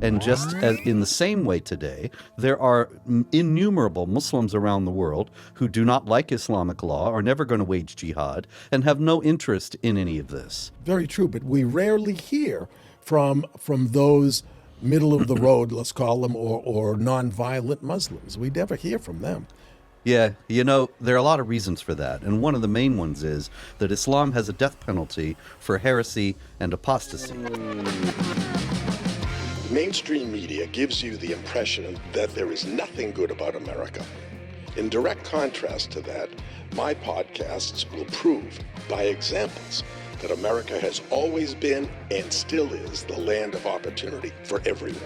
And just as in the same way today, there are innumerable Muslims around the world who do not like Islamic law, are never going to wage jihad, and have no interest in any of this. Very true, but we rarely hear from those middle of the road, let's call them, or non-violent Muslims. We never hear from them. Yeah, there are a lot of reasons for that. And one of the main ones is that Islam has a death penalty for heresy and apostasy. Mainstream media gives you the impression that there is nothing good about America. In direct contrast to that, my podcasts will prove by examples that America has always been and still is the land of opportunity for everyone.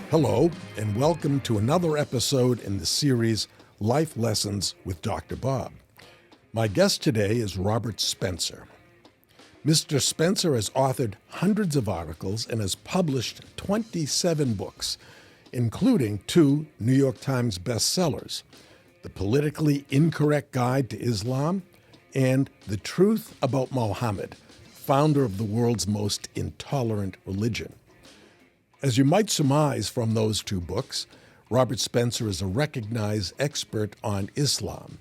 Hello, and welcome to another episode in the series Life Lessons with Dr. Bob. My guest today is Robert Spencer. Mr. Spencer has authored hundreds of articles and has published 27 books, including 2 New York Times bestsellers, The Politically Incorrect Guide to Islam and The Truth About Mohammed, founder of the world's most intolerant religion. As you might surmise from those 2 books, Robert Spencer is a recognized expert on Islam.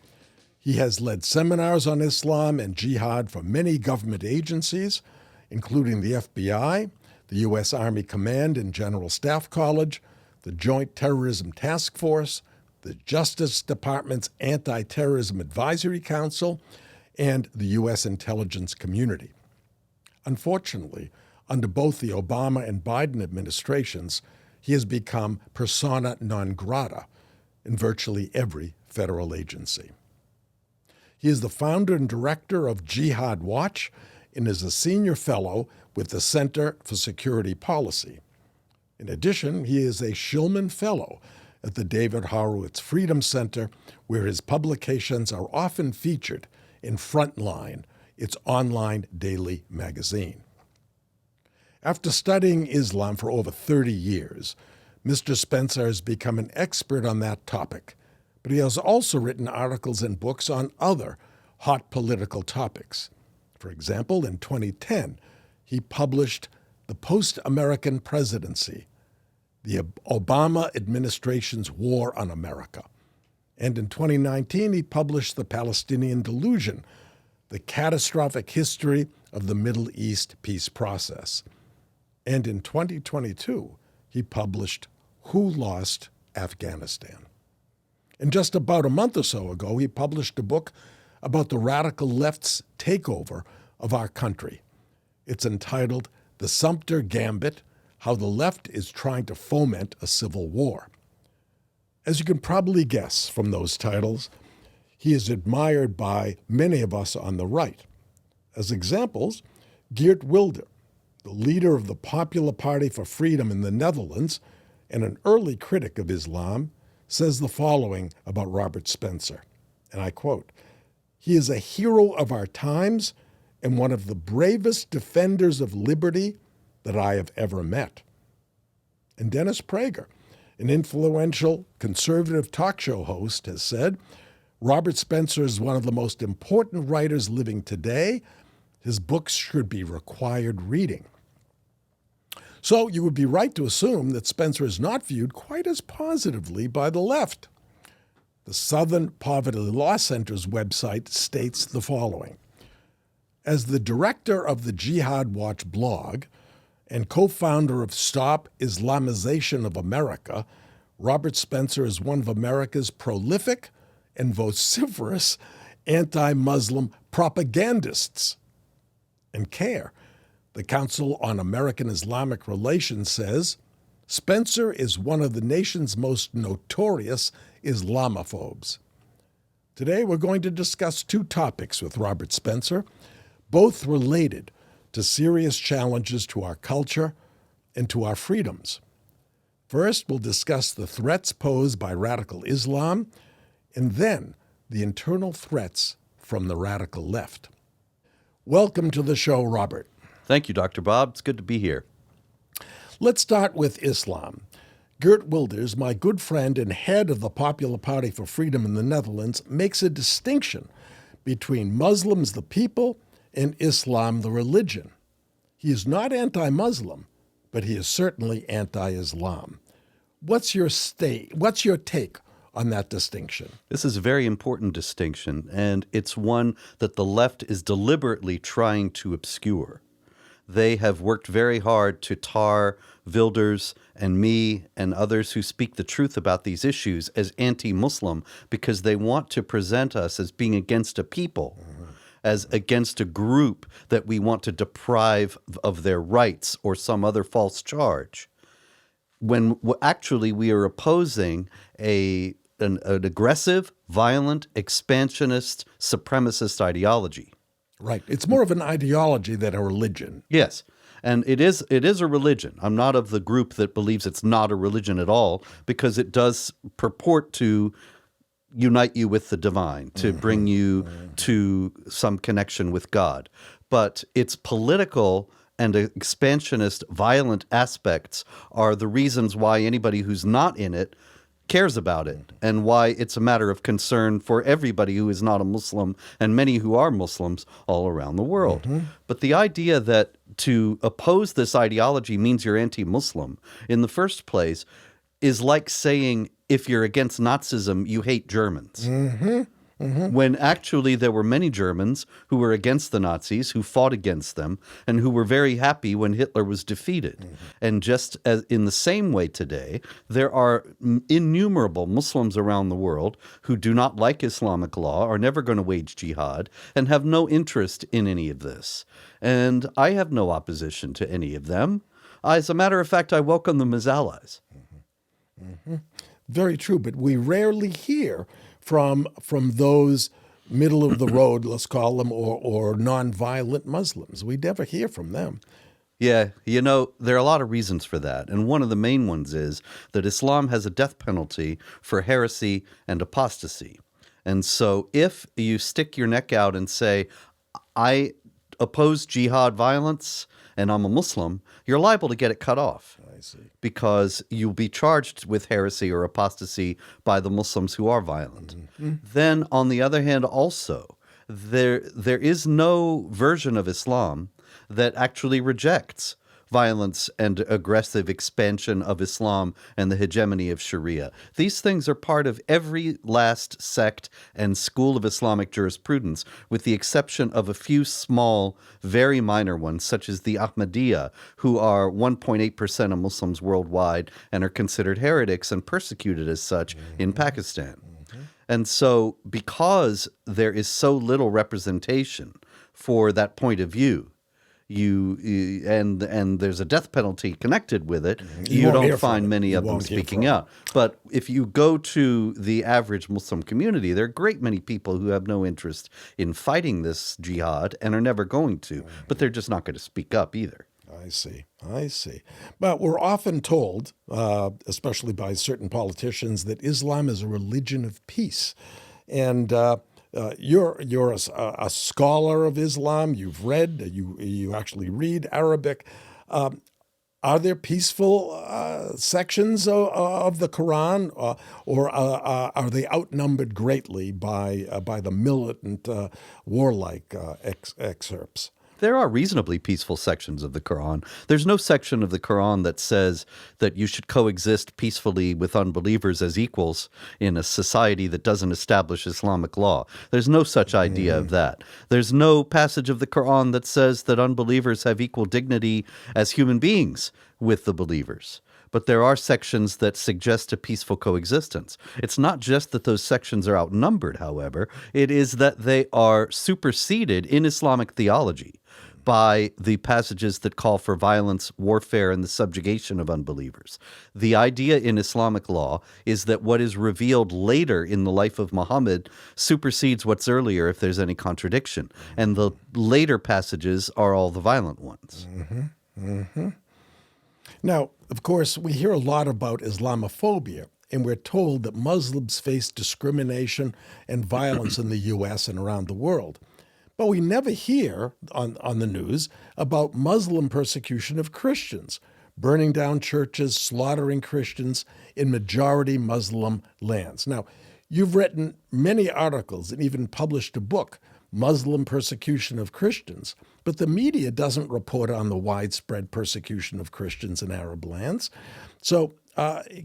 He has led seminars on Islam and jihad for many government agencies, including the FBI, the U.S. Army Command and General Staff College, the Joint Terrorism Task Force, the Justice Department's Anti-Terrorism Advisory Council, and the U.S. intelligence community. Unfortunately, under both the Obama and Biden administrations, he has become persona non grata in virtually every federal agency. He is the founder and director of Jihad Watch and is a senior fellow with the Center for Security Policy. In addition, he is a Shillman Fellow at the David Horowitz Freedom Center, where his publications are often featured in Frontline, its online daily magazine. After studying Islam for over 30 years, Mr. Spencer has become an expert on that topic, but he has also written articles and books on other hot political topics. For example, in 2010, he published The Post-American Presidency, the Obama Administration's War on America. And in 2019, he published The Palestinian Delusion, the catastrophic history of the Middle East peace process. And in 2022, he published Who Lost Afghanistan? And just about a month or so ago, he published a book about the radical left's takeover of our country. It's entitled The Sumter Gambit: How the Left is Trying to Foment a Civil War. As you can probably guess from those titles, he is admired by many of us on the right. As examples, Geert Wilders, the leader of the Popular Party for Freedom in the Netherlands and an early critic of Islam, says the following about Robert Spencer, and I quote, "He is a hero of our times and one of the bravest defenders of liberty that I have ever met." And Dennis Prager, an influential conservative talk show host, has said, "Robert Spencer is one of the most important writers living today. His books should be required reading." So you would be right to assume that Spencer is not viewed quite as positively by the left. The Southern Poverty Law Center's website states the following: as the director of the Jihad Watch blog and co-founder of Stop Islamization of America, Robert Spencer is one of America's prolific and vociferous anti-Muslim propagandists. And CARE, the Council on American Islamic Relations, says, Spencer is one of the nation's most notorious Islamophobes. Today we're going to discuss 2 topics with Robert Spencer, both related to serious challenges to our culture and to our freedoms. First, we'll discuss the threats posed by radical Islam, and then the internal threats from the radical left. Welcome to the show, Robert. Thank you, Dr. Bob. It's good to be here. Let's start with Islam. Geert Wilders, my good friend and head of the Popular Party for Freedom in the Netherlands, makes a distinction between Muslims, the people, and Islam, the religion. He is not anti-Muslim, but he is certainly anti-Islam. What's your take on that distinction? This is a very important distinction, and it's one that the left is deliberately trying to obscure. They have worked very hard to tar Wilders and me and others who speak the truth about these issues as anti-Muslim because they want to present us as being against a people, as against a group that we want to deprive of their rights or some other false charge. When actually we are opposing an aggressive, violent, expansionist, supremacist ideology. Right. It's more of an ideology than a religion. Yes. And it is a religion. I'm not of the group that believes it's not a religion at all, because it does purport to unite you with the divine, to bring you to some connection with God. But its political and expansionist, violent aspects are the reasons why anybody who's not in it cares about it, and why it's a matter of concern for everybody who is not a Muslim and many who are Muslims all around the world. But the idea that to oppose this ideology means you're anti-Muslim in the first place is like saying if you're against Nazism, you hate Germans. When actually there were many Germans who were against the Nazis, who fought against them, and who were very happy when Hitler was defeated. And just as in the same way today, there are innumerable Muslims around the world who do not like Islamic law, are never going to wage jihad, and have no interest in any of this. And I have no opposition to any of them. As a matter of fact, I welcome them as allies. Very true, but we rarely hear from those middle of the road, let's call them, or nonviolent Muslims. We never hear from them. Yeah, you know, there are a lot of reasons for that. And one of the main ones is that Islam has a death penalty for heresy and apostasy. And so if you stick your neck out and say, I oppose jihad violence and I'm a Muslim, you're liable to get it cut off. I see. Because you'll be charged with heresy or apostasy by the Muslims who are violent. Then, on the other hand, also, there is no version of Islam that actually rejects violence and aggressive expansion of Islam and the hegemony of Sharia. These things are part of every last sect and school of Islamic jurisprudence, with the exception of a few small, very minor ones, such as the Ahmadiyya, who are 1.8% of Muslims worldwide and are considered heretics and persecuted as such in Pakistan. And so because there is so little representation for that point of view, and there's a death penalty connected with it, you don't find many of them speaking out. But if you go to the average Muslim community, there are a great many people who have no interest in fighting this jihad and are never going to, but they're just not going to speak up either. I see. But we're often told, especially by certain politicians, that Islam is a religion of peace. And you're a scholar of Islam. You've read, you actually read Arabic. Are there peaceful sections of the Quran, or are they outnumbered greatly by the militant, warlike excerpts? There are reasonably peaceful sections of the Quran. There's no section of the Quran that says that you should coexist peacefully with unbelievers as equals in a society that doesn't establish Islamic law. There's no such idea of that. There's no passage of the Quran that says that unbelievers have equal dignity as human beings with the believers. But there are sections that suggest a peaceful coexistence. It's not just that those sections are outnumbered, however. It is that they are superseded in Islamic theology by the passages that call for violence, warfare, and the subjugation of unbelievers. The idea in Islamic law is that what is revealed later in the life of Muhammad supersedes what's earlier if there's any contradiction. And the later passages are all the violent ones. Now, of course, we hear a lot about Islamophobia, and we're told that Muslims face discrimination and violence in the U.S. and around the world. But we never hear on the news about Muslim persecution of Christians, burning down churches, slaughtering Christians in majority Muslim lands. Now, you've written many articles and even published a book, Muslim persecution of Christians, but the media doesn't report on the widespread persecution of Christians in Arab lands. So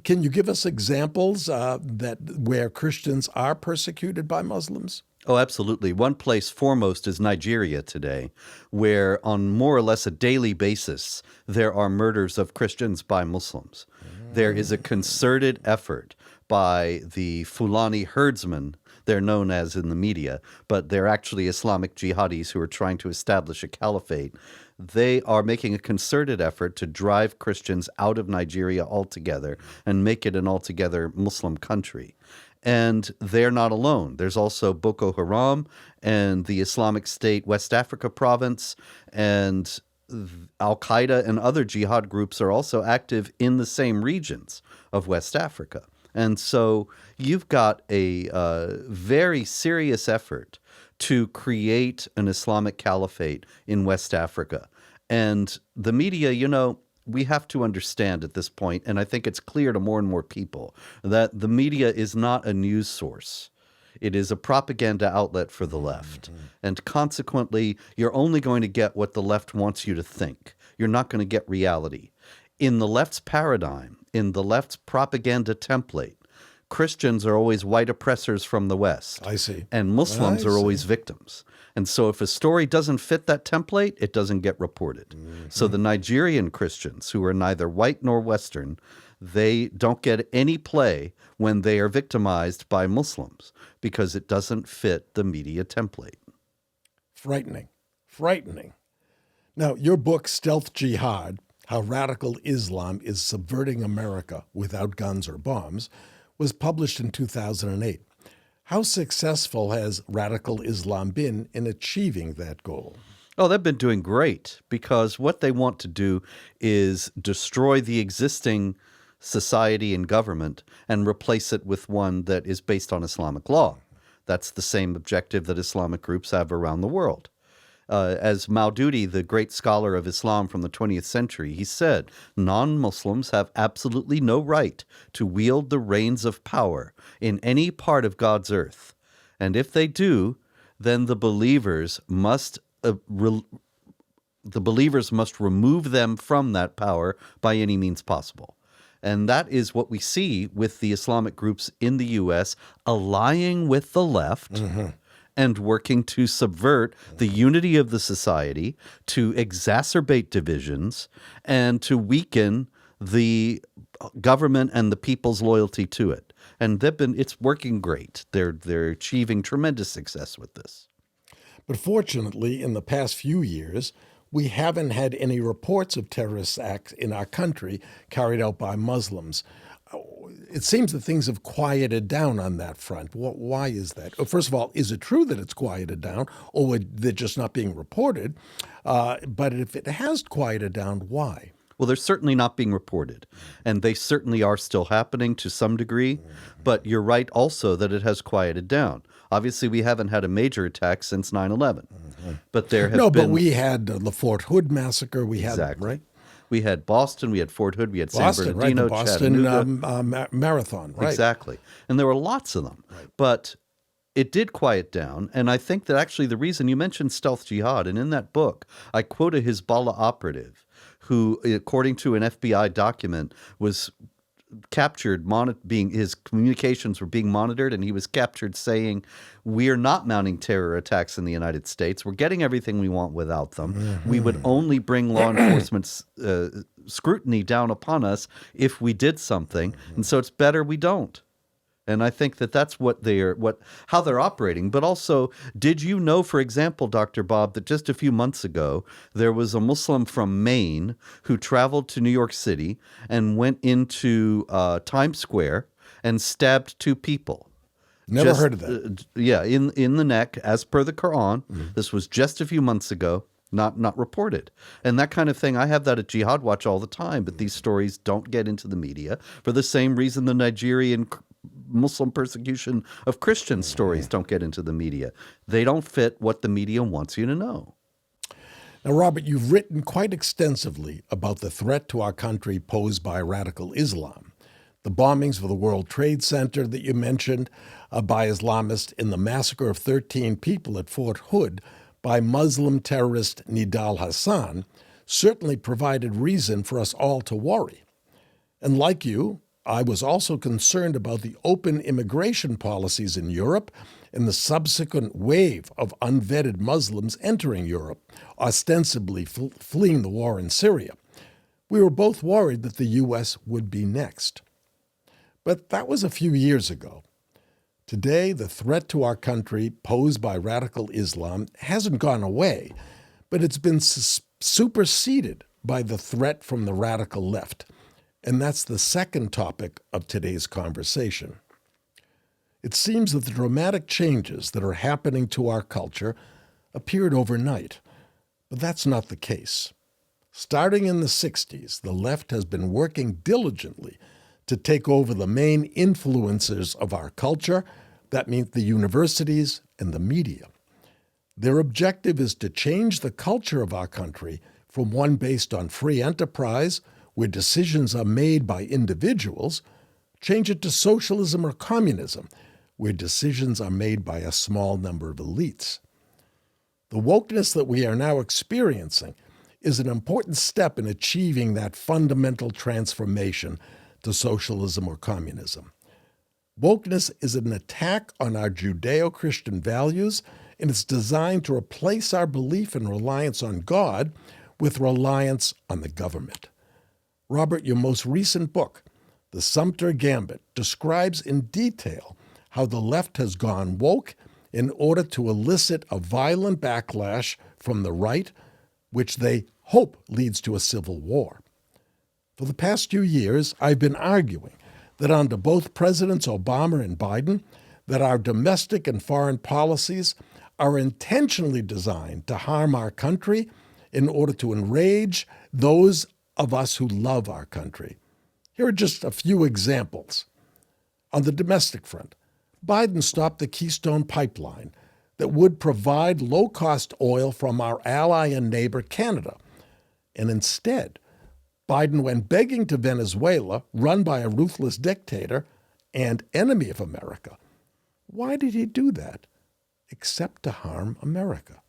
can you give us examples where Christians are persecuted by Muslims? Oh, absolutely. One place foremost is Nigeria today, where on more or less a daily basis, there are murders of Christians by Muslims. There is a concerted effort by the Fulani herdsmen, they're known as in the media, but they're actually Islamic jihadis who are trying to establish a caliphate. They are making a concerted effort to drive Christians out of Nigeria altogether and make it an altogether Muslim country. And they're not alone. There's also Boko Haram and the Islamic State West Africa province, and Al-Qaeda and other jihad groups are also active in the same regions of West Africa. And so you've got a very serious effort to create an Islamic caliphate in West Africa. And the media, we have to understand at this point, and I think it's clear to more and more people, that the media is not a news source. It is a propaganda outlet for the left. And consequently, you're only going to get what the left wants you to think. You're not going to get reality. In the left's paradigm, in the left's propaganda template, Christians are always white oppressors from the West. I see. And Muslims are always victims. And so if a story doesn't fit that template, it doesn't get reported. So the Nigerian Christians, who are neither white nor Western, they don't get any play when they are victimized by Muslims because it doesn't fit the media template. Frightening. Frightening. Now, your book, Stealth Jihad, How Radical Islam is Subverting America Without Guns or Bombs, was published in 2008. How successful has radical Islam been in achieving that goal? Oh, they've been doing great because what they want to do is destroy the existing society and government and replace it with one that is based on Islamic law. That's the same objective that Islamic groups have around the world. As Maududi, the great scholar of Islam from the 20th century, he said, non-Muslims have absolutely no right to wield the reins of power in any part of God's earth. And if they do, then the believers must remove them from that power by any means possible. And that is what we see with the Islamic groups in the U.S. allying with the left and working to subvert the unity of the society, to exacerbate divisions, and to weaken the government and the people's loyalty to it. And it's working great. They're achieving tremendous success with this. But fortunately, in the past few years, we haven't had any reports of terrorist acts in our country carried out by Muslims. It seems that things have quieted down on that front. Why is that? First of all, is it true that it's quieted down, or they're just not being reported? But if it has quieted down, why? Well, they're certainly not being reported, and they certainly are still happening to some degree. But you're right also that it has quieted down. Obviously, we haven't had a major attack since 9/11, but there have been. No, but we had the Fort Hood massacre. We had exactly. Right. We had Boston, we had Fort Hood, we had Boston, San Bernardino, right, the Boston marathon, right? Exactly. And there were lots of them. Right. But it did quiet down. And I think that actually the reason you mentioned Stealth Jihad, and in that book, I quote a Hezbollah operative who, according to an FBI document, was captured, his communications were being monitored, and he was captured saying, "We are not mounting terror attacks in the United States. We're getting everything we want without them. We would only bring law enforcement's scrutiny down upon us if we did something, and so it's better we don't." And I think that that's how they're operating. But also, did you know, for example, Dr. Bob, that just a few months ago, there was a Muslim from Maine who traveled to New York City and went into Times Square and stabbed 2 people? Never heard of that. In the neck, as per the Quran. This was just a few months ago. Not reported. And that kind of thing, I have that at Jihad Watch all the time, but these stories don't get into the media for the same reason the Nigerian Muslim persecution of Christian stories don't get into the media. They don't fit what the media wants you to know. Now, Robert, you've written quite extensively about the threat to our country posed by radical Islam. The bombings of the World Trade Center that you mentioned by Islamists in the massacre of 13 people at Fort Hood by Muslim terrorist Nidal Hassan certainly provided reason for us all to worry. And like you, I was also concerned about the open immigration policies in Europe and the subsequent wave of unvetted Muslims entering Europe, ostensibly fleeing the war in Syria. We were both worried that the U.S. would be next. But that was a few years ago. Today, the threat to our country posed by radical Islam hasn't gone away, but it's been superseded by the threat from the radical left. And that's the second topic of today's conversation. It seems that the dramatic changes that are happening to our culture appeared overnight, but that's not the case. Starting in the 60s, the left has been working diligently to take over the main influencers of our culture. That means the universities and the media. Their objective is to change the culture of our country from one based on free enterprise, where decisions are made by individuals, change it to socialism or communism, where decisions are made by a small number of elites. The wokeness that we are now experiencing is an important step in achieving that fundamental transformation to socialism or communism. Wokeness is an attack on our Judeo-Christian values, and it's designed to replace our belief and reliance on God with reliance on the government. Robert, your most recent book, The Sumter Gambit, describes in detail how the left has gone woke in order to elicit a violent backlash from the right, which they hope leads to a civil war. For the past few years, I've been arguing that under both Presidents Obama and Biden, that our domestic and foreign policies are intentionally designed to harm our country in order to enrage those of us who love our country. Here are just a few examples. On the domestic front, Biden stopped the Keystone Pipeline that would provide low-cost oil from our ally and neighbor, Canada. And instead, Biden went begging to Venezuela, run by a ruthless dictator and enemy of America. Why did he do that? Except to harm America.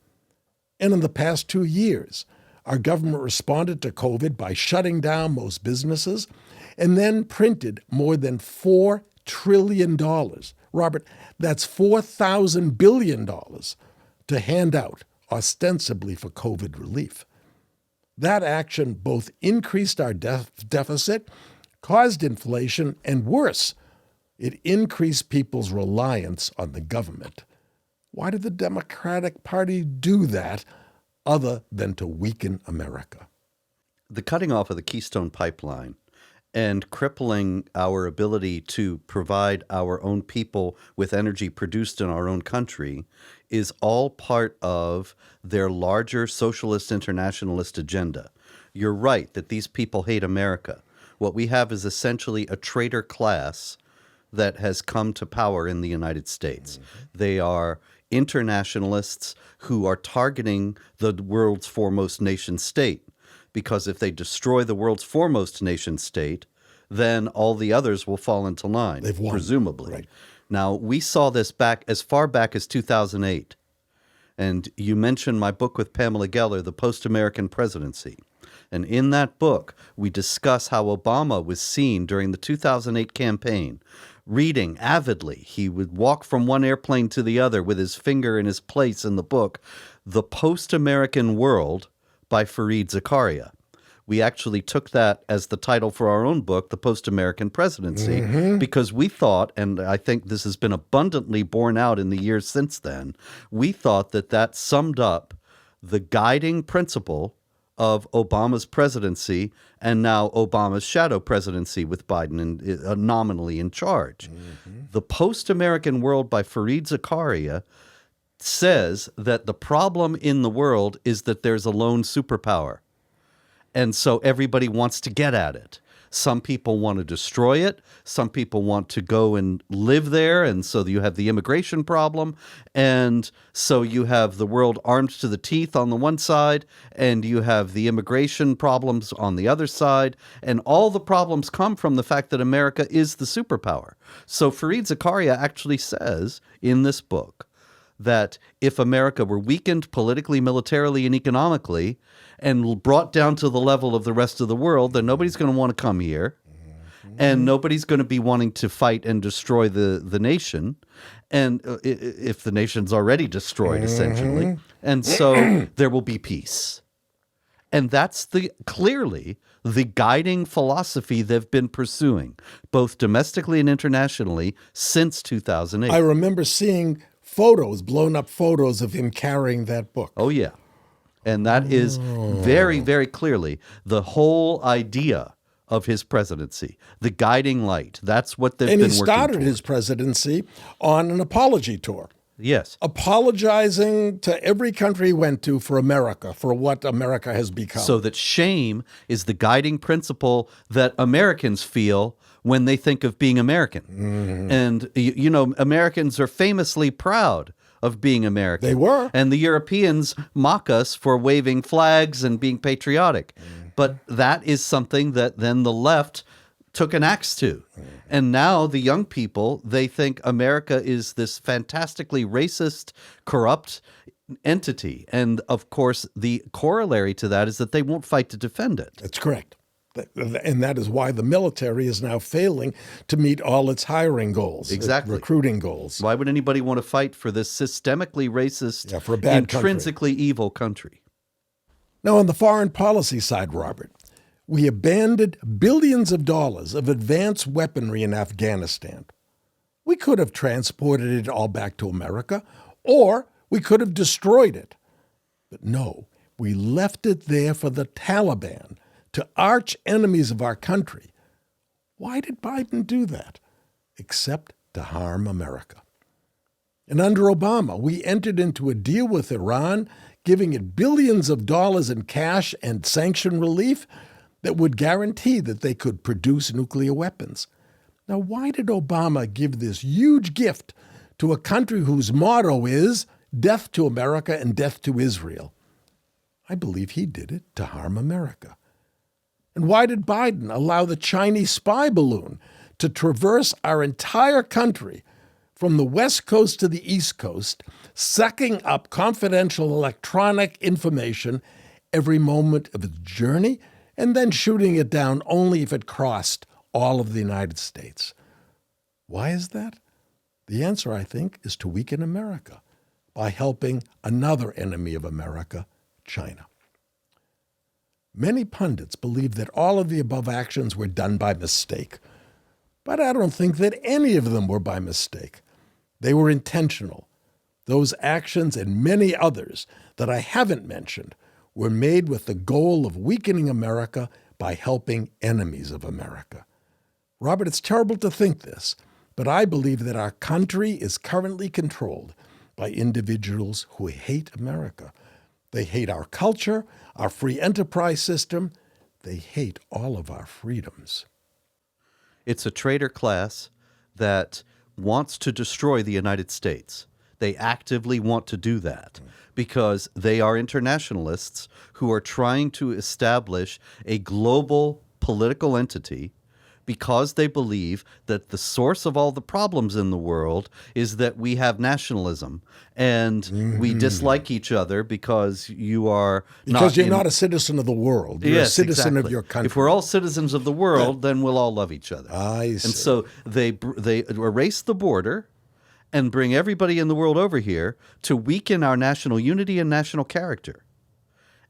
And in the past 2 years, our government responded to COVID by shutting down most businesses and then printed more than $4 trillion. Robert, that's $4,000 billion to hand out ostensibly for COVID relief. That action both increased our deficit, caused inflation, and worse, it increased people's reliance on the government. Why did the Democratic Party do that other than to weaken America? The cutting off of the Keystone Pipeline and crippling our ability to provide our own people with energy produced in our own country is all part of their larger socialist internationalist agenda. You're right that these people hate America. What we have is essentially a traitor class that has come to power in the United States. They are internationalists who are targeting the world's foremost nation state, because if they destroy the world's foremost nation state, then all the others will fall into line, They've won, presumably. right. Now, we saw this back as far back as 2008. And you mentioned my book with Pamela Geller, The Post-American Presidency. And in that book, we discuss how Obama was seen during the 2008 campaign, reading avidly. He would walk from one airplane to the other with his finger in his place in the book, The Post-American World by Fareed Zakaria. We actually took that as the title for our own book, The Post-American Presidency, because we thought, and I think this has been abundantly borne out in the years since then, we thought that that summed up the guiding principle of Obama's presidency and now Obama's shadow presidency with Biden nominally in charge. The Post-American World by Fareed Zakaria says that the problem in the world is that there's a lone superpower. And so everybody wants to get at it. Some people want to destroy it. Some people want to go and live there. And so you have the immigration problem. And so you have the world armed to the teeth on the one side, and you have the immigration problems on the other side. And all the problems come from the fact that America is the superpower. So Fareed Zakaria actually says in this book that if America were weakened politically, militarily, and economically, and brought down to the level of the rest of the world, then nobody's going to want to come here, and nobody's going to be wanting to fight and destroy the nation, and if the nation's already destroyed, essentially. And so there will be peace. And that's clearly the guiding philosophy they've been pursuing, both domestically and internationally, since 2008. I remember seeing blown up photos of him carrying that book. Oh, yeah. And that is very, very clearly the whole idea of his presidency, the guiding light. That's what they've been working And he started toward. his presidency on an apology tour. Yes. Apologizing to every country he went to for America, for what America has become. So that shame is the guiding principle that Americans feel when they think of being American. And, you know, Americans are famously proud of being American. They were. And the Europeans mock us for waving flags and being patriotic. But that is something that then the left took an axe to. And now the young people, they think America is this fantastically racist, corrupt entity. And of course, the corollary to that is that they won't fight to defend it. That's correct. And that is why the military is now failing to meet all its hiring goals, Exactly. recruiting goals. Why would anybody want to fight for this systemically racist, For a bad intrinsically evil country? Now, on the foreign policy side, Robert, we abandoned billions of dollars of advanced weaponry in Afghanistan. We could have transported it all back to America, or we could have destroyed it. But no, we left it there for the Taliban, to arch enemies of our country. Why did Biden do that? Except to harm America. And under Obama, we entered into a deal with Iran, giving it billions of dollars in cash and sanction relief that would guarantee that they could produce nuclear weapons. Now, why did Obama give this huge gift to a country whose motto is death to America and death to Israel? I believe he did it to harm America. And why did Biden allow the Chinese spy balloon to traverse our entire country from the West Coast to the East Coast, sucking up confidential electronic information every moment of its journey, and then shooting it down only if it crossed all of the United States? Why is that? The answer, I think, is to weaken America by helping another enemy of America, China. Many pundits believe that all of the above actions were done by mistake, but I don't think that any of them were by mistake. They were intentional. Those actions and many others that I haven't mentioned were made with the goal of weakening America by helping enemies of America. Robert, it's terrible to think this, but I believe that our country is currently controlled by individuals who hate America. They hate our culture, our free enterprise system. They hate all of our freedoms. It's a traitor class that wants to destroy the United States. They actively want to do that because they are internationalists who are trying to establish a global political entity because they believe that the source of all the problems in the world is that we have nationalism and we dislike each other because you are Because you're not a citizen of the world. You're a citizen of your country. If we're all citizens of the world, then we'll all love each other. I see. And so they erase the border and bring everybody in the world over here to weaken our national unity and national character.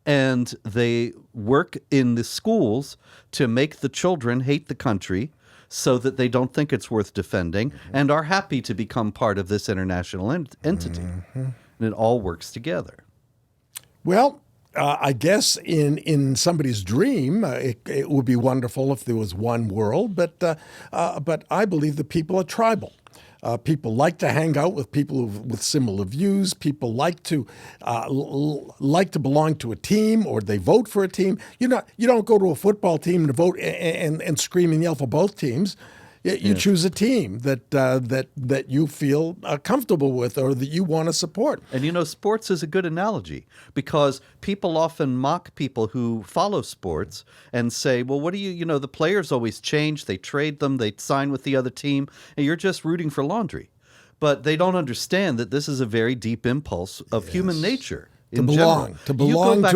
And they work in the schools to make the children hate the country so that they don't think it's worth defending and are happy to become part of this international entity. And it all works together. Well, I guess in somebody's dream, it would be wonderful if there was one world, but I believe the people are tribal. People like to hang out with people with similar views. People like to belong to a team, or they vote for a team. You don't go to a football team to vote and scream and yell for both teams. You choose a team that you feel comfortable with or that you want to support. And sports is a good analogy, because people often mock people who follow sports and say, well, what do the players always change, they trade them, they sign with the other team, and you're just rooting for laundry. But they don't understand that this is a very deep impulse of human nature. To belong to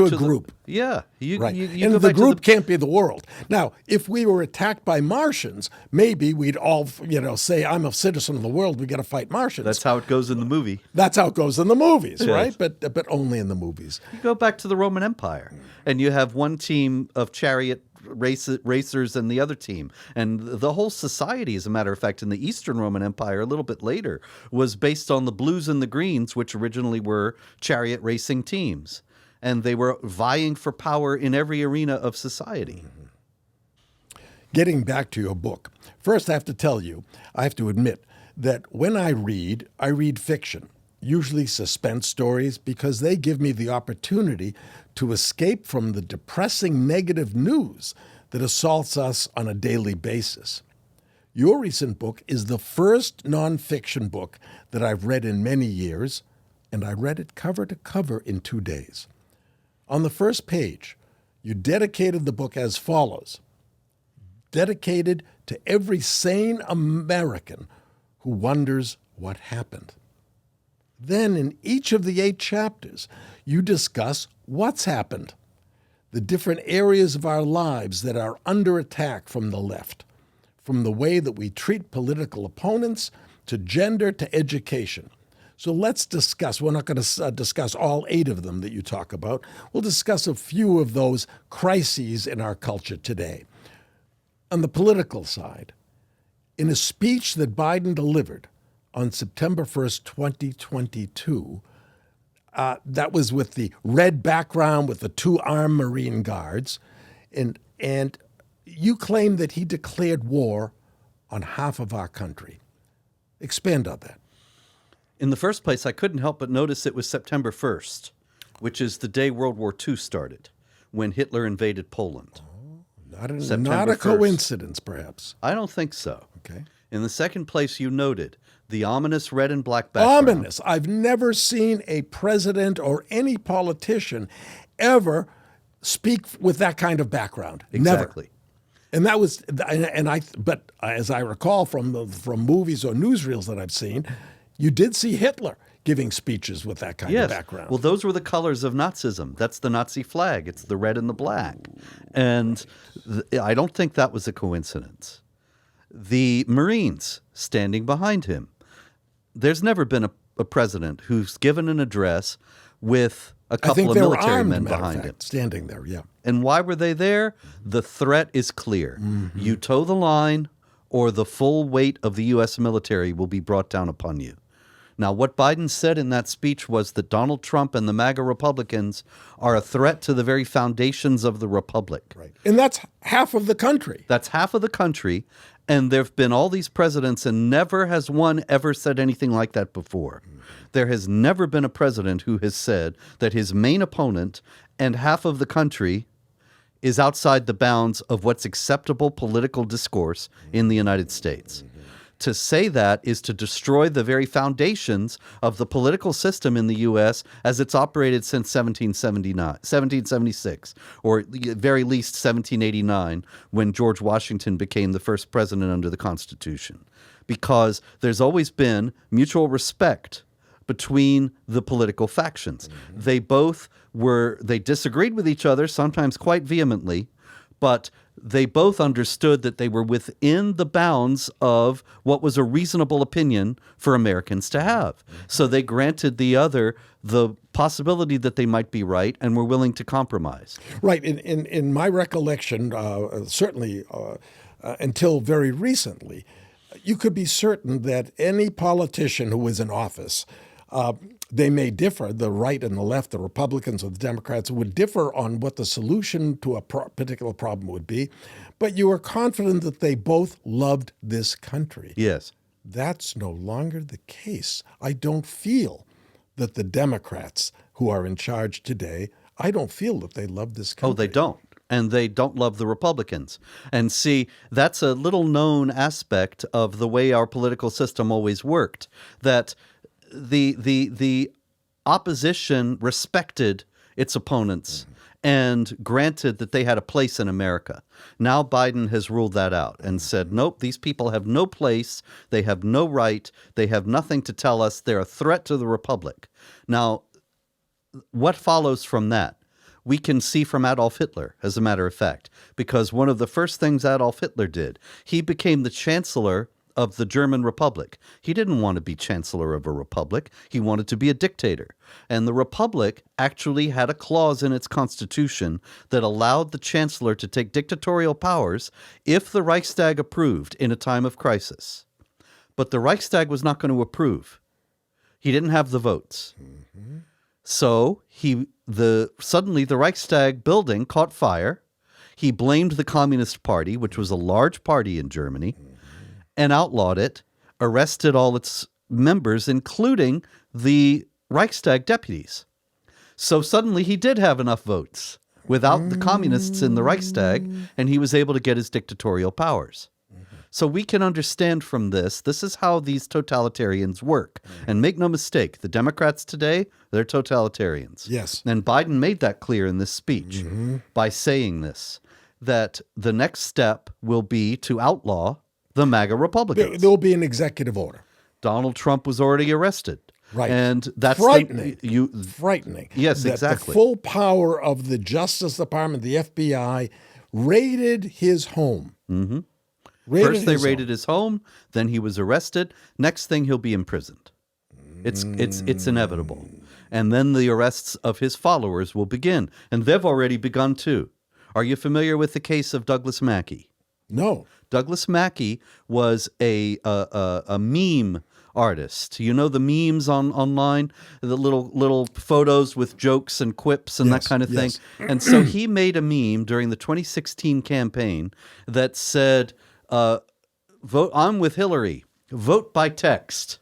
a group. Yeah. Right. And the group can't be the world. Now, if we were attacked by Martians, maybe we'd all, say, I'm a citizen of the world, we got to fight Martians. That's how it goes in the movie. That's how it goes in the movies, yes. right? But only in the movies. You go back to the Roman Empire, and you have one team of chariot racers and the other team. And the whole society, as a matter of fact, in the Eastern Roman Empire, a little bit later, was based on the blues and the greens, which originally were chariot racing teams. And they were vying for power in every arena of society. Getting back to your book, first I have to admit that when I read fiction, usually suspense stories, because they give me the opportunity to escape from the depressing negative news that assaults us on a daily basis. Your recent book is the first nonfiction book that I've read in many years, and I read it cover to cover in 2 days. On the first page, you dedicated the book as follows: dedicated to every sane American who wonders what happened. Then in each of the 8 chapters, you discuss what's happened, the different areas of our lives that are under attack from the left, from the way that we treat political opponents to gender to education. So let's discuss. We're not going to discuss all 8 of them that you talk about. We'll discuss a few of those crises in our culture today. On the political side, in a speech that Biden delivered on September 1st, 2022, that was with the red background with the 2 armed Marine guards, and you claim that he declared war on half of our country. Expand on that. In the first place, I couldn't help but notice it was September 1st, which is the day World War II started, when Hitler invaded Poland. Not a coincidence, perhaps. I don't think so. Okay. In the second place, you noted the ominous red and black background. Ominous. I've never seen a president or any politician ever speak with that kind of background. Exactly. Never. And that was, but as I recall from movies or newsreels that I've seen, you did see Hitler giving speeches with that kind of background. Well, those were the colors of Nazism. That's the Nazi flag. It's the red and the black. And I don't think that was a coincidence. The Marines standing behind him. There's never been a president who's given an address with a couple of military men behind him. Standing there, yeah. And why were they there? The threat is clear. Mm-hmm. You toe the line, or the full weight of the U.S. military will be brought down upon you. Now, what Biden said in that speech was that Donald Trump and the MAGA Republicans are a threat to the very foundations of the republic. Right. And that's half of the country. That's half of the country. And there have been all these presidents, and never has one ever said anything like that before. There has never been a president who has said that his main opponent and half of the country is outside the bounds of what's acceptable political discourse in the United States. To say that is to destroy the very foundations of the political system in the U.S. as it's operated since 1776, or at the very least 1789, when George Washington became the first president under the Constitution. Because there's always been mutual respect between the political factions. Mm-hmm. They disagreed with each other, sometimes quite vehemently, but they both understood that they were within the bounds of what was a reasonable opinion for Americans to have. So they granted the other the possibility that they might be right and were willing to compromise. Right. In my recollection, certainly until very recently, you could be certain that any politician who was in office, they may differ, the right and the left, the Republicans or the Democrats would differ on what the solution to a particular problem would be, but you were confident that they both loved this country. Yes. that's no longer the case. I don't feel that the Democrats who are in charge today, I don't feel that they love this country. Oh, they don't. And they don't love the Republicans. And see, that's a little known aspect of the way our political system always worked, that the opposition respected its opponents and granted that they had a place in America. Now Biden has ruled that out and said, nope, these people have no place. They have no right. They have nothing to tell us. They're a threat to the Republic. Now, what follows from that? We can see from Adolf Hitler, as a matter of fact, because one of the first things Adolf Hitler did, he became the chancellor of the German Republic. He didn't want to be chancellor of a republic. He wanted to be a dictator. And the republic actually had a clause in its constitution that allowed the chancellor to take dictatorial powers if the Reichstag approved in a time of crisis. But the Reichstag was not going to approve. He didn't have the votes. Mm-hmm. So suddenly the Reichstag building caught fire. He blamed the Communist Party, which was a large party in Germany, and outlawed it, arrested all its members, including the Reichstag deputies. So suddenly he did have enough votes without the communists in the Reichstag, and he was able to get his dictatorial powers. So we can understand from this is how these totalitarians work. And make no mistake, the Democrats today, they're totalitarians. Yes. And Biden made that clear in this speech by saying this, that the next step will be to outlaw the MAGA Republicans. There will be an executive order. Donald Trump was already arrested. Right. And that's frightening. Frightening. Yes, that exactly. The full power of the Justice Department, the FBI, raided his home. Mm-hmm. First they raided his home, then he was arrested. Next thing, he'll be imprisoned. It's inevitable. And then the arrests of his followers will begin. And they've already begun too. Are you familiar with the case of Douglas Mackey? No. Douglas Mackey was a meme artist. You know the memes online, the little photos with jokes and quips and that kind of thing. And so he made a meme during the 2016 campaign that said, vote, I'm with Hillary, vote by text.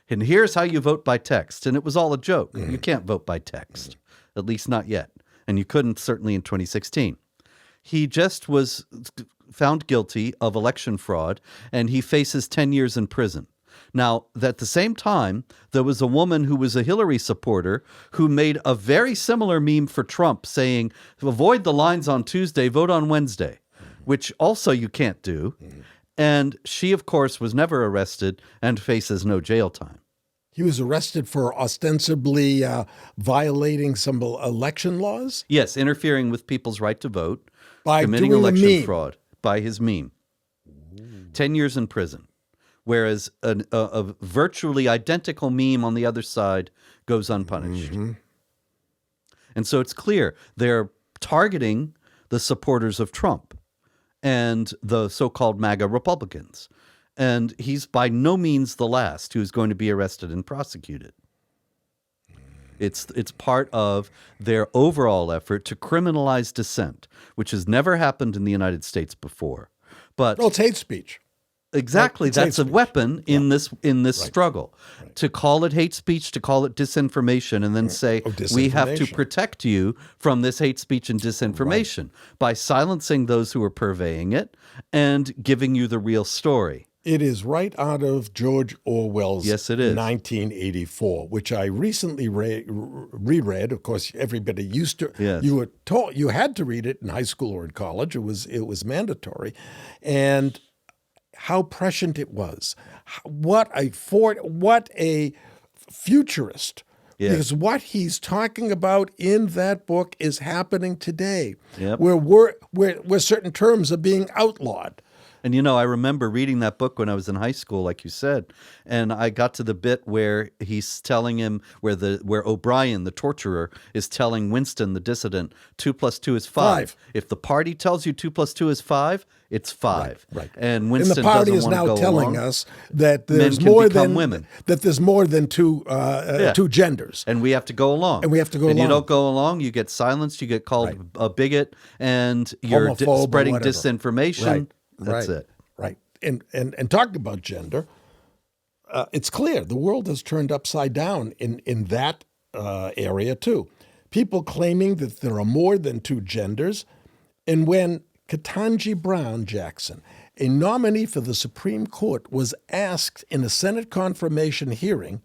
And here's how you vote by text. And it was all a joke. You can't vote by text, at least not yet. And you couldn't certainly in 2016. He just was found guilty of election fraud, and he faces 10 years in prison. Now, at the same time, there was a woman who was a Hillary supporter who made a very similar meme for Trump saying, avoid the lines on Tuesday, vote on Wednesday, which also you can't do. And she, of course, was never arrested and faces no jail time. He was arrested for ostensibly violating some election laws? Yes, interfering with people's right to vote, by committing doing election fraud by his meme. 10 years in prison. Whereas a virtually identical meme on the other side goes unpunished. And so it's clear they're targeting the supporters of Trump and the so-called MAGA Republicans. And he's by no means the last who's going to be arrested and prosecuted. It's part of their overall effort to criminalize dissent, which has never happened in the United States before. But it's hate speech. Exactly. That's a weapon in this struggle. Right. To call it hate speech, to call it disinformation, and then say, we have to protect you from this hate speech and disinformation by silencing those who are purveying it and giving you the real story. It is right out of George Orwell's 1984, which I recently reread. Of course, everybody used to. Yes. You were told you had to read it in high school or in college. It was mandatory, and how prescient it was. What a futurist. Yes. Because what he's talking about in that book is happening today, Yep. where certain terms are being outlawed. And, you know, I remember reading that book when I was in high school, like you said, and I got to the bit where he's telling him, where O'Brien, the torturer, is telling Winston, the dissident, 2 + 2 is 5. If the party tells you 2 + 2 is 5, it's 5. Right. And Winston the party doesn't is want to now go telling along. us that there's Men can more become than women. That there's more than two genders. And we have to go along. And we have to go and along. you don't go along, you get silenced, you get called a bigot, and you're Homophobe or spreading whatever. disinformation. That's it. Right. And talking about gender, it's clear the world has turned upside down in that area too. People claiming that there are more than two genders. And when Ketanji Brown Jackson, a nominee for the Supreme Court, was asked in a Senate confirmation hearing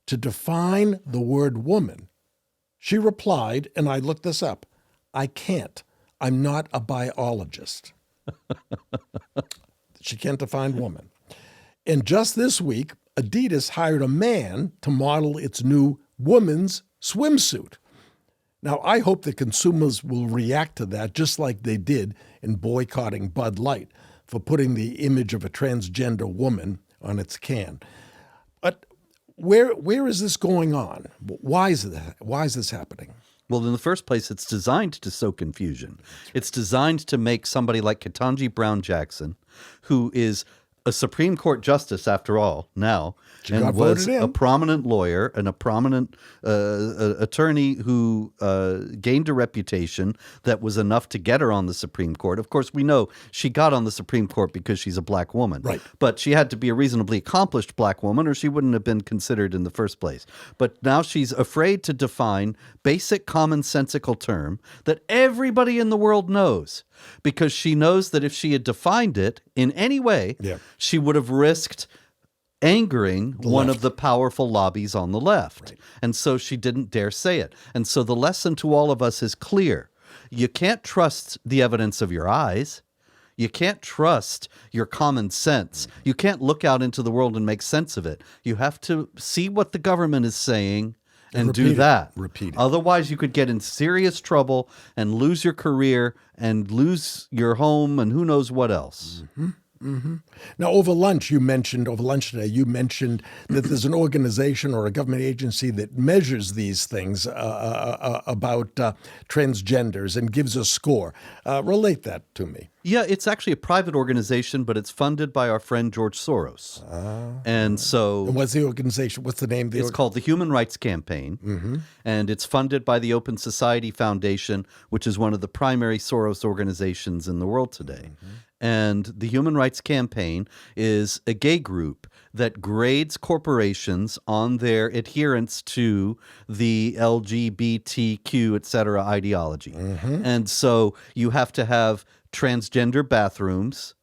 to define the word woman, she replied, and I looked this up, "I can't. I'm not a biologist." She can't define woman. And just this week, Adidas hired a man to model its new women's swimsuit. Now, I hope that consumers will react to that just like they did in boycotting Bud Light for putting the image of a transgender woman on its can. But where is this going on? Why is this happening? Well, in the first place, it's designed to sow confusion. It's designed to make somebody like Ketanji Brown Jackson, who is a Supreme Court justice after all now, and was a prominent lawyer and a prominent attorney who gained a reputation that was enough to get her on the Supreme Court. Of course, we know she got on the Supreme Court because she's a black woman. Right. But she had to be a reasonably accomplished black woman or she wouldn't have been considered in the first place. But now she's afraid to define basic commonsensical term that everybody in the world knows, because she knows that if she had defined it in any way, she would have risked angering one of the powerful lobbies on the left. Right. And so she didn't dare say it. And so the lesson to all of us is clear. You can't trust the evidence of your eyes. You can't trust your common sense. You can't look out into the world and make sense of it. You have to see what the government is saying and do that. Repeat it. Otherwise, you could get in serious trouble and lose your career and lose your home and who knows what else. Mm-hmm. Mm-hmm. Now, over lunch today, you mentioned that there's an organization or a government agency that measures these things about transgenders and gives a score. Relate that to me. Yeah, it's actually a private organization, but it's funded by our friend George Soros. And what's the organization? What's the name of the organization? It's called the Human Rights Campaign, and it's funded by the Open Society Foundation, which is one of the primary Soros organizations in the world today. And the Human Rights Campaign is a gay group that grades corporations on their adherence to the LGBTQ, et cetera, ideology. And so you have to have transgender bathrooms,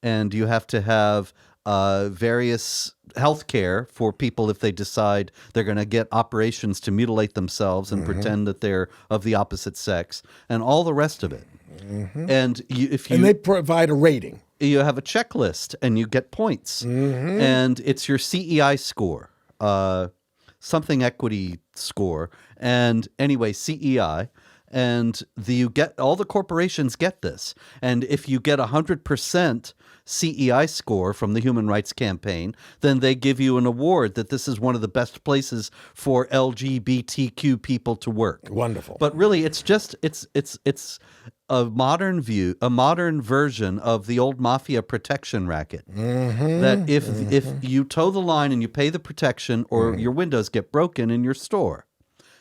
and you have to have various health care for people if they decide they're going to get operations to mutilate themselves and pretend that they're of the opposite sex, and all the rest of it. And and they provide a rating. You have a checklist and you get points, and it's your CEI score, something equity score, and anyway CEI, and you get all the corporations get this, and if you get 100% CEI score from the Human Rights Campaign, then they give you an award that this is one of the best places for LGBTQ people to work. Wonderful. But really, it's just it's a modern version of the old mafia protection racket. That if you toe the line and you pay the protection, or your windows get broken in your store,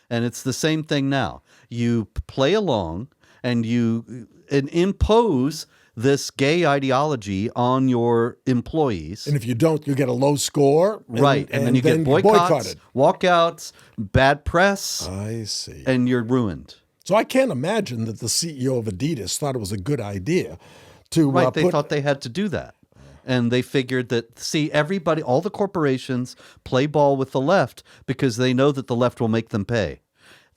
and it's the same thing now. You play along and you impose this gay ideology on your employees. And if you don't, you get a low score. And then you get boycotts, walkouts, bad press. I see. And you're ruined. So I can't imagine that the CEO of Adidas thought it was a good idea to they thought they had to do that. And they figured that, everybody, all the corporations play ball with the left because they know that the left will make them pay.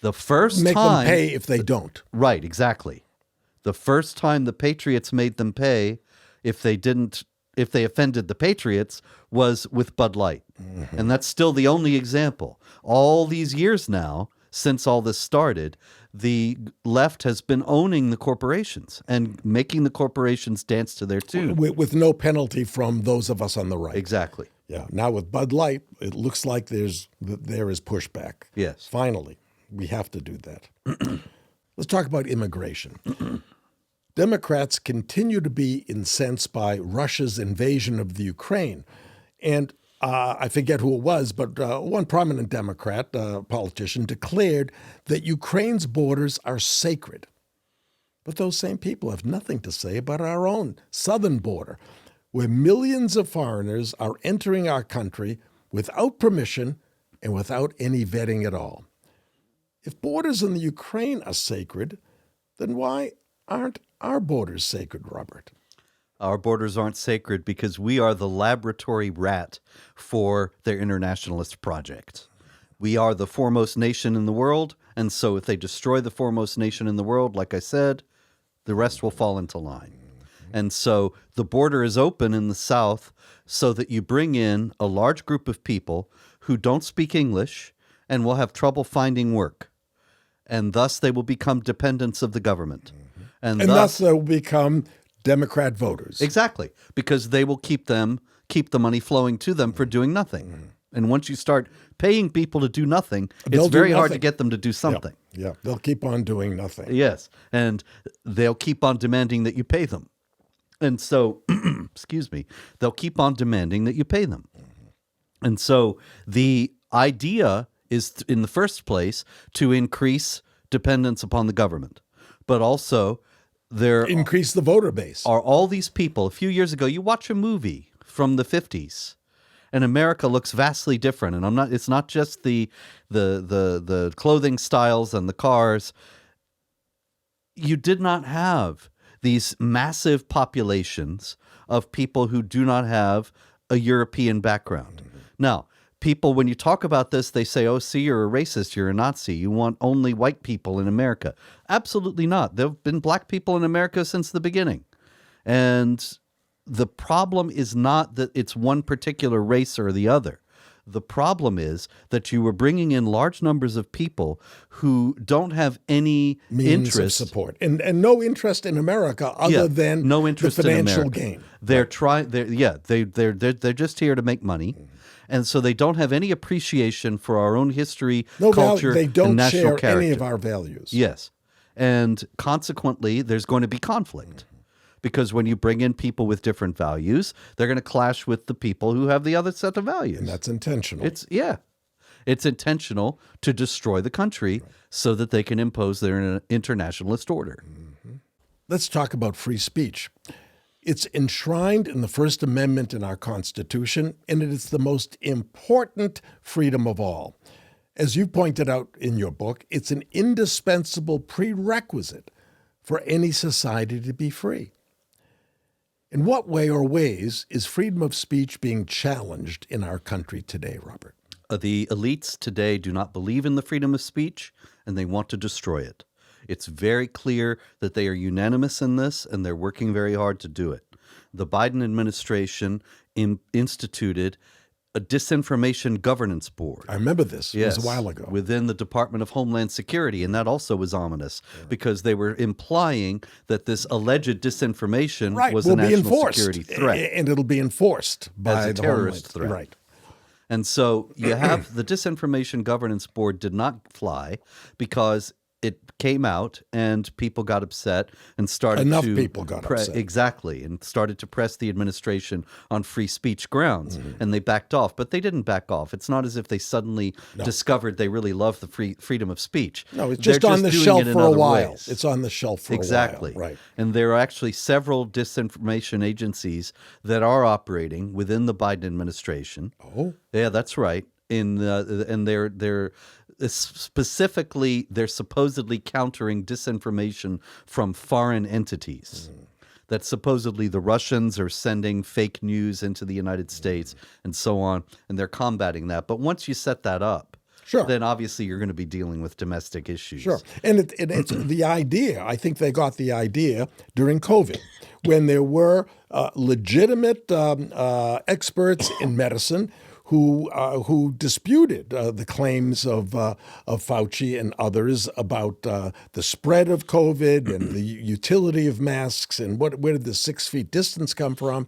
The first make time... them pay if they don't. Right, exactly. The first time the Patriots made them pay, if they offended the Patriots, was with Bud Light. And that's still the only example. All these years now, since all this started, the left has been owning the corporations and making the corporations dance to their tune. With no penalty from those of us on the right. Exactly. Yeah. Now with Bud Light, it looks like there is pushback. Yes. Finally, we have to do that. Let's talk about immigration. Democrats continue to be incensed by Russia's invasion of the Ukraine. And I forget who it was, but one prominent Democrat politician declared that Ukraine's borders are sacred. But those same people have nothing to say about our own southern border. where millions of foreigners are entering our country without permission and without any vetting at all. If borders in the Ukraine are sacred, then why aren't our borders sacred, Robert? Our borders aren't sacred because we are the laboratory rat for their internationalist project. We are the foremost nation in the world, and so if they destroy the foremost nation in the world, like I said, the rest will fall into line. And so the border is open in the south so that you bring in a large group of people who don't speak English and will have trouble finding work. And thus they will become dependents of the government. And thus they will become Democrat voters. Exactly, because they will keep the money flowing to them for doing nothing. And once you start paying people to do nothing, it's very hard to get them to do something. Yeah, they'll keep on doing nothing. Yes, and they'll keep on demanding that you pay them. And so, excuse me, they'll keep on demanding that you pay them. And so the idea is, in the first place, to increase dependence upon the government, but also increase the voter base. Are all these people. A few years ago, you watch a movie from the 50s, and America looks vastly different. And it's not just the clothing styles and the cars. You did not have these massive populations of people who do not have a European background. Now, people, when you talk about this, they say, oh, see, you're a racist, you're a Nazi, you want only white people in America. Absolutely not. There have been black people in America since the beginning. And the problem is not that it's one particular race or the other. The problem is that you were bringing in large numbers of people who don't have any means interest of support and no interest in America other than no interest the financial in gain. They're they're just here to make money, and so they don't have any appreciation for our own history, culture, they don't and national share character. any of our values. Yes, and consequently, there's going to be conflict. Because when you bring in people with different values, they're going to clash with the people who have the other set of values. And that's intentional. It's intentional to destroy the country so that they can impose their internationalist order. Let's talk about free speech. It's enshrined in the First Amendment in our Constitution, and it is the most important freedom of all. As you pointed out in your book, it's an indispensable prerequisite for any society to be free. In what way or ways is freedom of speech being challenged in our country today, Robert? The elites today do not believe in the freedom of speech, and they want to destroy it. It's very clear that they are unanimous in this, and they're working very hard to do it. The Biden administration instituted a disinformation governance board. I remember this. Yes, it was a while ago. Within the Department of Homeland Security, and that also was ominous because they were implying that this alleged disinformation was a national security threat. And it'll be enforced by as a the terrorist Homeland. threat. Right. And so you have the Disinformation Governance Board did not fly because it came out and people got upset and started Enough to people got upset. Exactly, and started to press the administration on free speech grounds, and they backed off. But they didn't back off. It's not as if they suddenly discovered they really love the freedom of speech. No, it's They're just on the doing shelf it in for a other while. ways. It's on the shelf for a while. Exactly. Right. And there are actually several disinformation agencies that are operating within the Biden administration. Oh. Yeah, that's right. And they're specifically, they're supposedly countering disinformation from foreign entities. That supposedly the Russians are sending fake news into the United States and so on, and they're combating that. But once you set that up, then obviously you're going to be dealing with domestic issues. Sure. And it's the idea, I think they got the idea during COVID, when there were legitimate experts in medicine who disputed the claims of Fauci and others about the spread of COVID and the utility of masks and where did the 6 feet distance come from,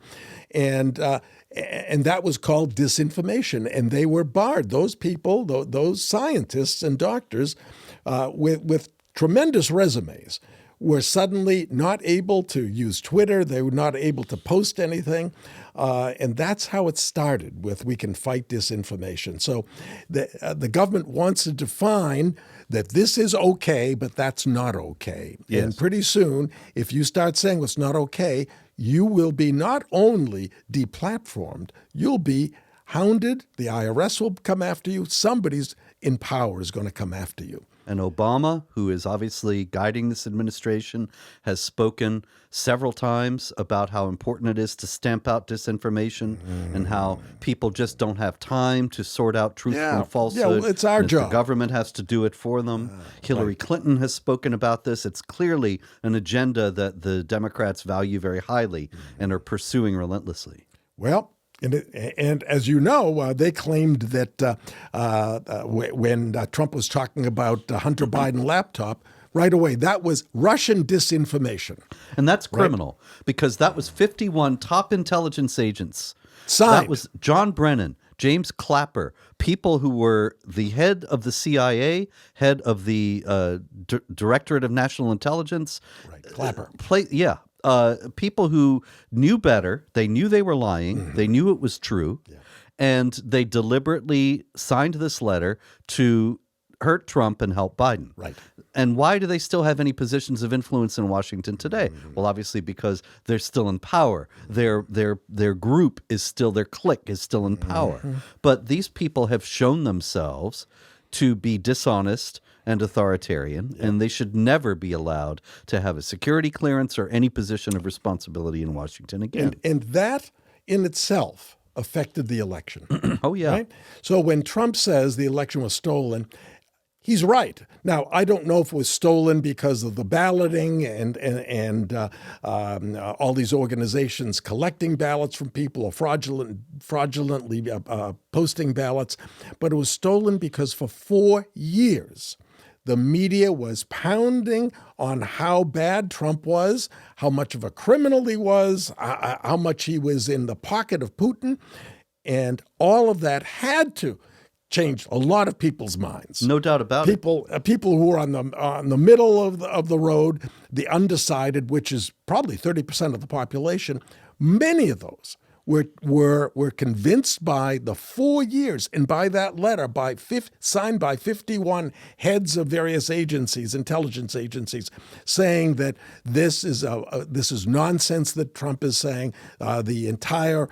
and that was called disinformation, and they were barred. Those people, those scientists and doctors, with tremendous resumes, were suddenly not able to use Twitter. They were not able to post anything. And that's how it started with We Can Fight Disinformation. So the government wants to define that this is okay, but that's not okay. Yes. And pretty soon, if you start saying what's not okay, you will be not only deplatformed, you'll be hounded. The IRS will come after you. Somebody's in power is going to come after you. And Obama, who is obviously guiding this administration, has spoken several times about how important it is to stamp out disinformation and how people just don't have time to sort out truth from falsehood. Yeah, well, it's our and job. The government has to do it for them. Hillary Clinton has spoken about this. It's clearly an agenda that the Democrats value very highly and are pursuing relentlessly. Well, and as you know, they claimed that when Trump was talking about Hunter Biden laptop, right away, that was Russian disinformation. And that's criminal because that was 51 top intelligence agents. Signed. That was John Brennan, James Clapper, people who were the head of the CIA, head of the Directorate of National Intelligence. Right, Clapper. People who knew better. They knew they were lying. They knew it was true. And they deliberately signed this letter to hurt Trump and help Biden. Right. And why do they still have any positions of influence in Washington today? Well, obviously because they're still in power. Their group is still, their clique is still in power. But these people have shown themselves to be dishonest and authoritarian, and they should never be allowed to have a security clearance or any position of responsibility in Washington again. And that in itself affected the election. Oh, yeah. Right? So when Trump says the election was stolen, he's right. Now, I don't know if it was stolen because of the balloting and all these organizations collecting ballots from people or fraudulently posting ballots, but it was stolen because for 4 years, the media was pounding on how bad Trump was, how much of a criminal he was, how much he was in the pocket of Putin, and all of that had to change a lot of people's minds. No doubt about it. People who are on the middle of the road, the undecided, which is probably 30% of the population, many of those were convinced by the 4 years and by that letter signed by 51 heads of various agencies, intelligence agencies, saying that this is nonsense that Trump is saying. The entire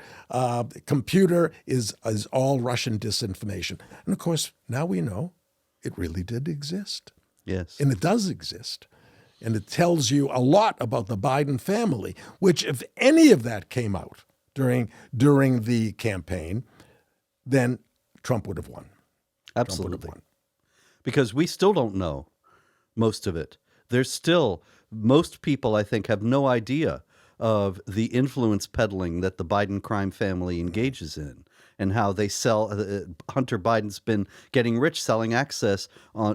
computer is all Russian disinformation. And of course, now we know it really did exist. Yes. And it does exist. And it tells you a lot about the Biden family, which if any of that came out during the campaign, then Trump would have won. Absolutely. Trump would have won. Because we still don't know most of it. There's still, most people, I think, have no idea of the influence peddling that the Biden crime family engages in and how they sell. Hunter Biden's been getting rich selling access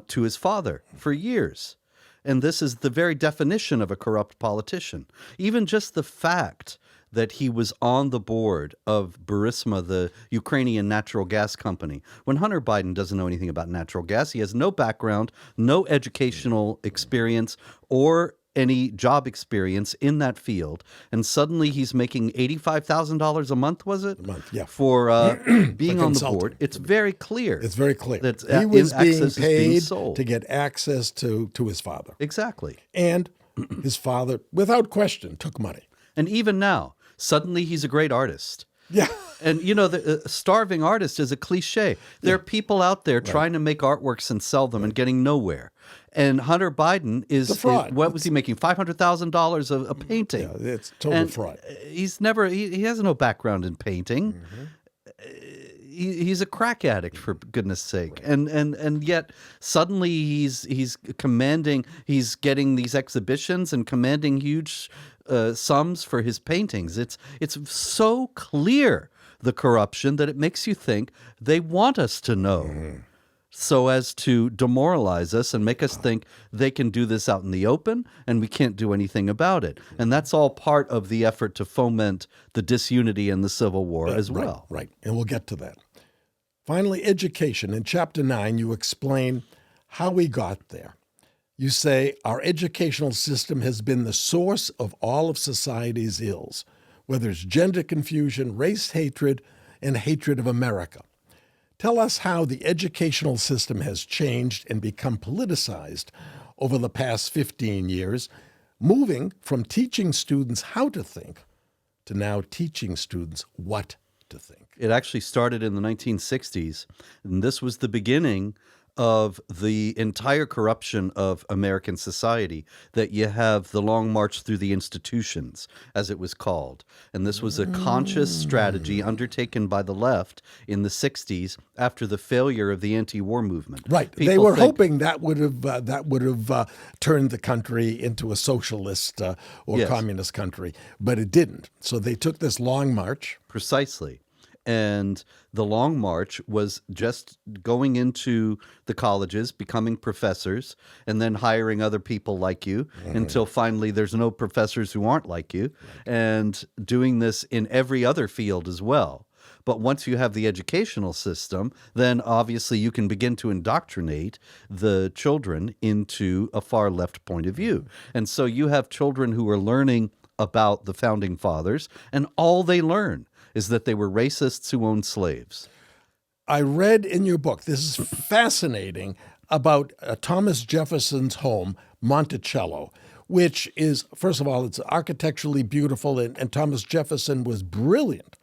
to his father for years. And this is the very definition of a corrupt politician. Even just the fact that he was on the board of Burisma, the Ukrainian natural gas company, when Hunter Biden doesn't know anything about natural gas. He has no background, no educational experience, or any job experience in that field. And suddenly he's making $85,000 a month, was it? A month, yeah. For being on the consultant. board. It's very clear. It's very clear. That he was being access is being paid sold. to get access to his father. Exactly. And his father, without question, took money. And even now, suddenly he's a great artist. Yeah. And, you know, the starving artist is a cliche. There are people out there trying to make artworks and sell them and getting nowhere. And Hunter Biden is, what was he making? $500,000 a painting. Yeah, it's total fraud. He's never, he has no background in painting. He's a crack addict, for goodness sake. Right. And yet suddenly he's commanding, he's getting these exhibitions and commanding huge sums for his paintings. It's so clear, the corruption, that it makes you think they want us to know so as to demoralize us and make us think they can do this out in the open and we can't do anything about it. And that's all part of the effort to foment the disunity and the civil war as well. Right. And we'll get to that. Finally, education. In Chapter 9, you explain how we got there. You say our educational system has been the source of all of society's ills, whether it's gender confusion, race hatred, and hatred of America. Tell us how the educational system has changed and become politicized over the past 15 years, moving from teaching students how to think to now teaching students what to think. It actually started in the 1960s, and this was the beginning of the entire corruption of American society, that you have the long march through the institutions, as it was called. And this was a conscious strategy undertaken by the left in the 60s after the failure of the anti-war movement. Right. They were hoping that would have turned the country into a socialist or communist country, but it didn't. So they took this long march. Precisely. And the Long March was just going into the colleges, becoming professors, and then hiring other people like you until finally there's no professors who aren't like you, and doing this in every other field as well. But once you have the educational system, then obviously you can begin to indoctrinate the children into a far left point of view. And so you have children who are learning about the Founding Fathers, and all they learn is that they were racists who owned slaves. I read in your book, this is fascinating, about Thomas Jefferson's home, Monticello, which is, first of all, it's architecturally beautiful, and Thomas Jefferson was brilliant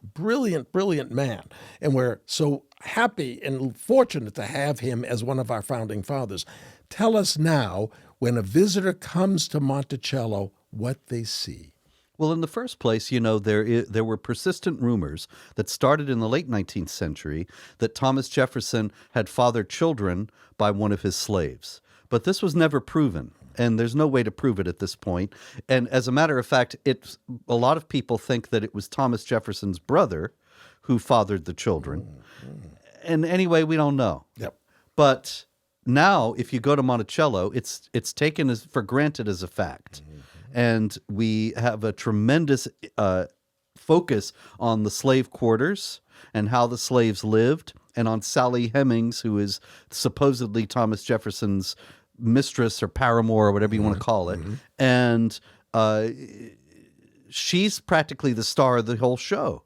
man. And we're so happy and fortunate to have him as one of our founding fathers. Tell us now, when a visitor comes to Monticello, what they see. Well, in the first place, you know, there were persistent rumors that started in the late 19th century that Thomas Jefferson had fathered children by one of his slaves. But this was never proven, and there's no way to prove it at this point. And as a matter of fact, a lot of people think that it was Thomas Jefferson's brother who fathered the children. And anyway, we don't know. Yep. But now, if you go to Monticello, it's taken for granted as a fact. And we have a tremendous focus on the slave quarters and how the slaves lived, and on Sally Hemings, who is supposedly Thomas Jefferson's mistress or paramour or whatever you want to call it. And she's practically the star of the whole show.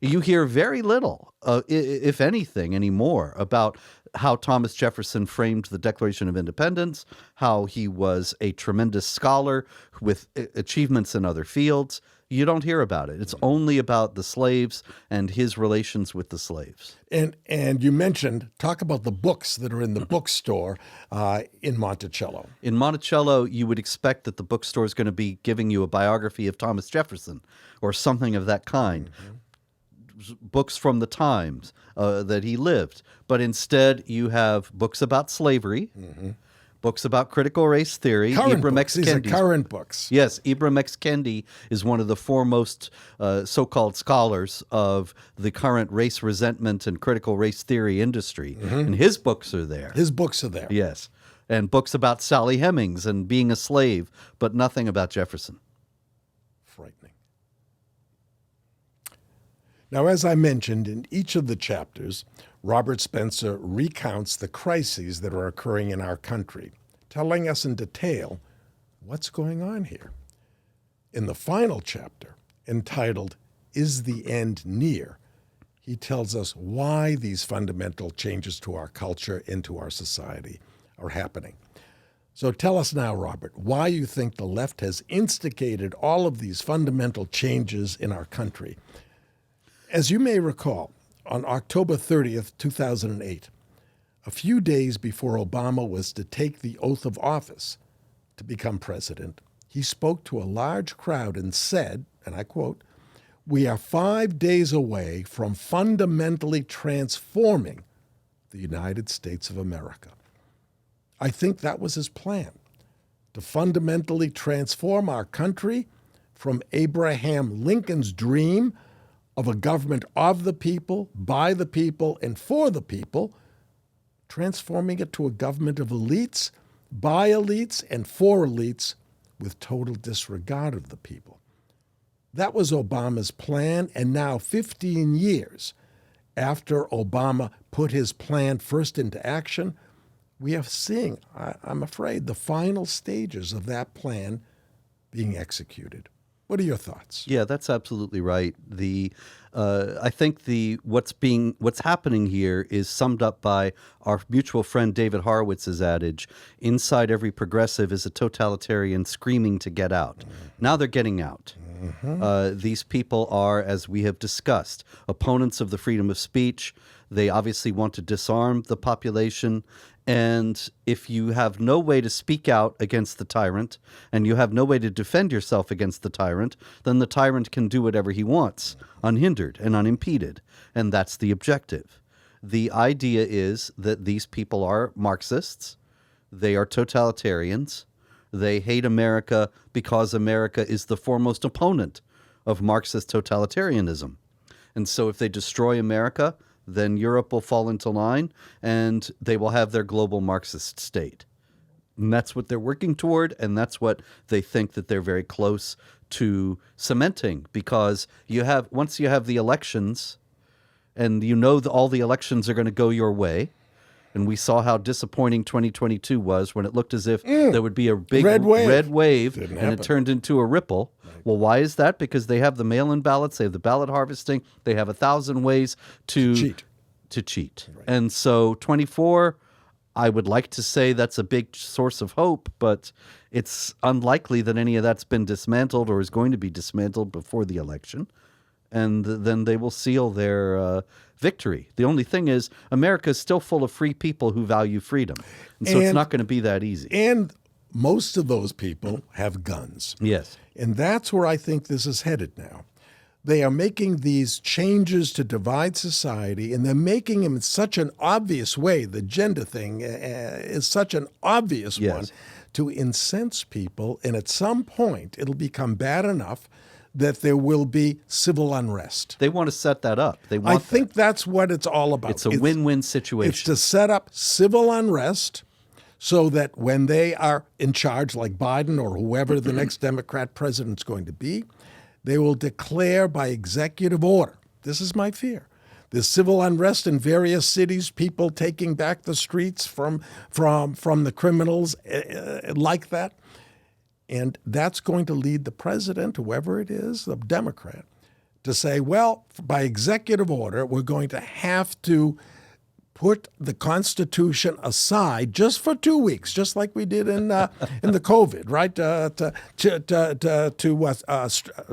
You hear very little, if anything, anymore about how Thomas Jefferson framed the Declaration of Independence, how he was a tremendous scholar with achievements in other fields. You don't hear about it. It's only about the slaves and his relations with the slaves. And you mentioned, talk about the books that are in the bookstore in Monticello. In Monticello, you would expect that the bookstore is going to be giving you a biography of Thomas Jefferson or something of that kind. Books from the times that he lived. But instead, you have books about slavery, books about critical race theory. Current books. These are current books. Yes, Ibram X. Kendi is one of the foremost so-called scholars of the current race resentment and critical race theory industry. And his books are there. His books are there. Yes. And books about Sally Hemings and being a slave, but nothing about Jefferson. Frightening. Now, as I mentioned, in each of the chapters, Robert Spencer recounts the crises that are occurring in our country, telling us in detail what's going on here. In the final chapter, entitled, "Is the End Near?" he tells us why these fundamental changes to our culture and to our society are happening. So tell us now, Robert, why you think the left has instigated all of these fundamental changes in our country. As you may recall, on October 30th, 2008, a few days before Obama was to take the oath of office to become president, he spoke to a large crowd and said, and I quote, "We are 5 days away from fundamentally transforming the United States of America." I think that was his plan, to fundamentally transform our country from Abraham Lincoln's dream of a government of the people, by the people, and for the people, transforming it to a government of elites, by elites, and for elites, with total disregard of the people. That was Obama's plan, and now 15 years after Obama put his plan first into action, we are seeing, I'm afraid, the final stages of that plan being executed. What are your thoughts? Yeah, that's absolutely right. I think what's happening here is summed up by our mutual friend David Horowitz's adage: "Inside every progressive is a totalitarian screaming to get out." Now they're getting out. These people are, as we have discussed, opponents of the freedom of speech. They obviously want to disarm the population. And if you have no way to speak out against the tyrant and you have no way to defend yourself against the tyrant, then the tyrant can do whatever he wants, unhindered and unimpeded. And that's the objective. The idea is that these people are Marxists. They are totalitarians. They hate America because America is the foremost opponent of Marxist totalitarianism. And so if they destroy America, then Europe will fall into line and they will have their global Marxist state. And that's what they're working toward, and that's what they think that they're very close to cementing, because once you have the elections and you know all the elections are going to go your way, and we saw how disappointing 2022 was when it looked as if there would be a big red wave and it turned into a ripple. Right. Well, why is that? Because they have the mail-in ballots, they have the ballot harvesting, they have 1,000 ways to cheat. Right. And so 24, I would like to say that's a big source of hope, but it's unlikely that any of that's been dismantled or is going to be dismantled before the election. And then they will seal their victory. The only thing is, America is still full of free people who value freedom. And so it's not going to be that easy. And most of those people have guns. Yes. And that's where I think this is headed now. They are making these changes to divide society, and they're making them in such an obvious way. The gender thing is such an obvious one to incense people. And at some point, it'll become bad enough that there will be civil unrest. They want to set that up. I think that's what it's all about. It's a win-win situation. It's to set up civil unrest so that when they are in charge, like Biden or whoever the next Democrat president's going to be, they will declare by executive order. This is my fear. There's civil unrest in various cities, people taking back the streets from the criminals like that. And that's going to lead the president, whoever it is, the Democrat, to say, well, by executive order, we're going to have to put the Constitution aside just for 2 weeks, just like we did in the COVID, right?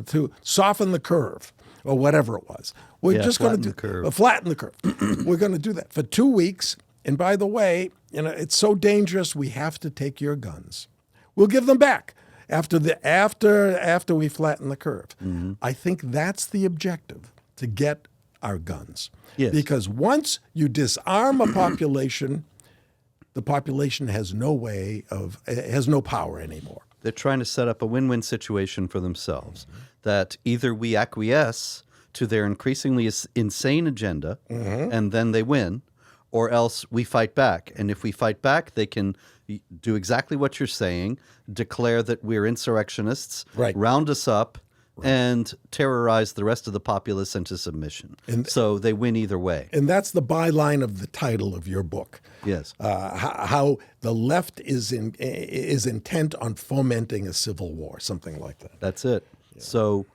To soften the curve or whatever it was. We're just going to flatten the curve. We're going to do that for 2 weeks. And by the way, it's so dangerous. We have to take your guns. We'll give them back after we flatten the curve. Mm-hmm. I think that's the objective, to get our guns. Yes. Because once you disarm a population, the population has no power anymore. They're trying to set up a win-win situation for themselves, that either we acquiesce to their increasingly insane agenda and then they win, or else we fight back. And if we fight back, they can do exactly what you're saying, declare that we're insurrectionists, round us up, and terrorize the rest of the populace into submission. And so they win either way. And that's the byline of the title of your book. Yes. How the left is intent on fomenting a civil war, something like that. That's it. Yeah. So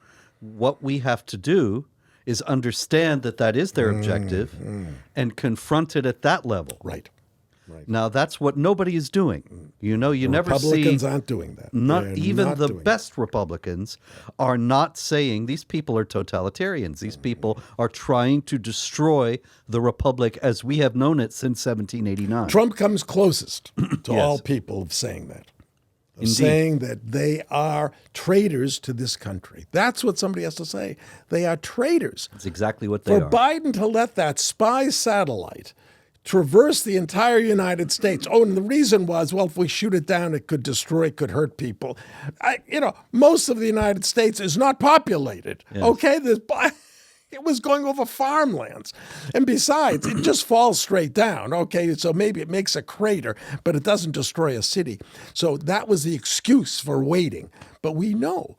what we have to do is understand that is their objective and confront it at that level. Right. Now, that's what nobody is doing. You never see... Republicans aren't doing that. Not even the best Republicans are not saying these people are totalitarians. These people are trying to destroy the republic as we have known it since 1789. Trump comes closest to all people of saying that. Of saying that they are traitors to this country. That's what somebody has to say. They are traitors. That's exactly what they are. For Biden to let that spy satellite traverse the entire United States. Oh, and the reason was, well, if we shoot it down, it could destroy, it could hurt people. Most of the United States is not populated. Yes. Okay, it was going over farmlands. And besides, it just falls straight down. Okay, so maybe it makes a crater, but it doesn't destroy a city. So that was the excuse for waiting. But we know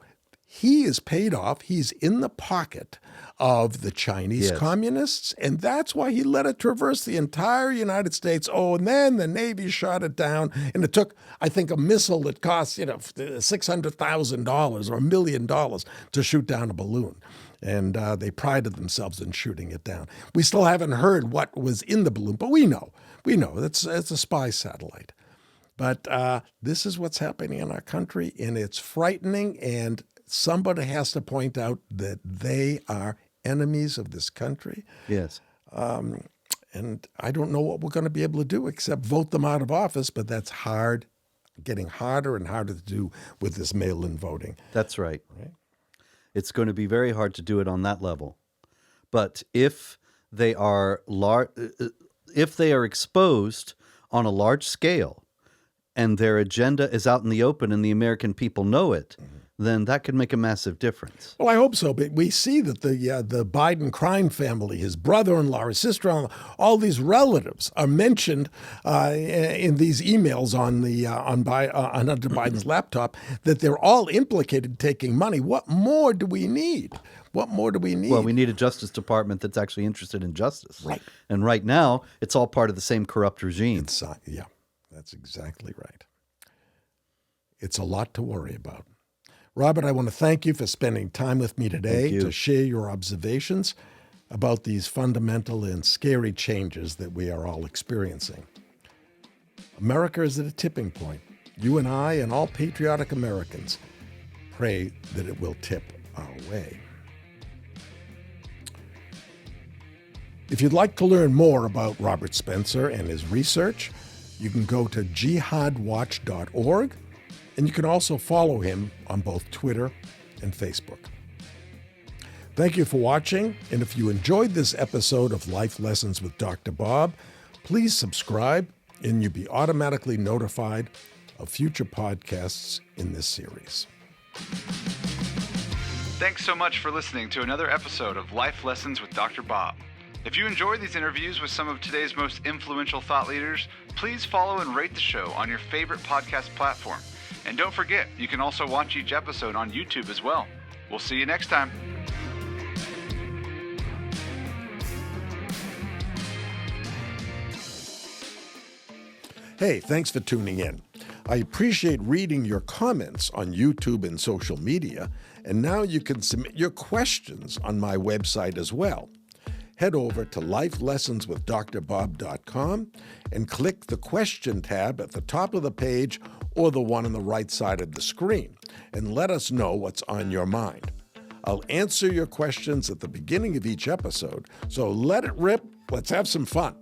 he is paid off. He's in the pocket of the Chinese communists, and that's why he let it traverse the entire United States. Oh, and then the Navy shot it down, and it took, I think, a missile that cost, $600,000 or $1 million to shoot down a balloon. And they prided themselves in shooting it down. We still haven't heard what was in the balloon, but we know. It's a spy satellite. But this is what's happening in our country, and it's frightening, and somebody has to point out that they are enemies of this country. Yes. And I don't know what we're going to be able to do except vote them out of office, but that's hard, getting harder and harder to do with this mail-in voting. That's right. It's going to be very hard to do it on that level. But if they are exposed on a large scale and their agenda is out in the open and the American people know it, then that could make a massive difference. Well, I hope so. But we see that the Biden crime family, his brother-in-law, his sister-in-law, all these relatives are mentioned in these emails on Hunter Biden's laptop, that they're all implicated in taking money. What more do we need? What more do we need? Well, we need a Justice Department that's actually interested in justice. Right. And right now, it's all part of the same corrupt regime. Yeah, that's exactly right. It's a lot to worry about. Robert, I want to thank you for spending time with me today to share your observations about these fundamental and scary changes that we are all experiencing. America is at a tipping point. You and I and all patriotic Americans pray that it will tip our way. If you'd like to learn more about Robert Spencer and his research, you can go to jihadwatch.org. And you can also follow him on both Twitter and Facebook. Thank you for watching. And if you enjoyed this episode of Life Lessons with Dr. Bob, please subscribe and you'll be automatically notified of future podcasts in this series. Thanks so much for listening to another episode of Life Lessons with Dr. Bob. If you enjoyed these interviews with some of today's most influential thought leaders, please follow and rate the show on your favorite podcast platform. And don't forget, you can also watch each episode on YouTube as well. We'll see you next time. Hey, thanks for tuning in. I appreciate reading your comments on YouTube and social media, and now you can submit your questions on my website as well. Head over to lifelessonswithdrbob.com and click the question tab at the top of the page or the one on the right side of the screen, and let us know what's on your mind. I'll answer your questions at the beginning of each episode, so let it rip. Let's have some fun.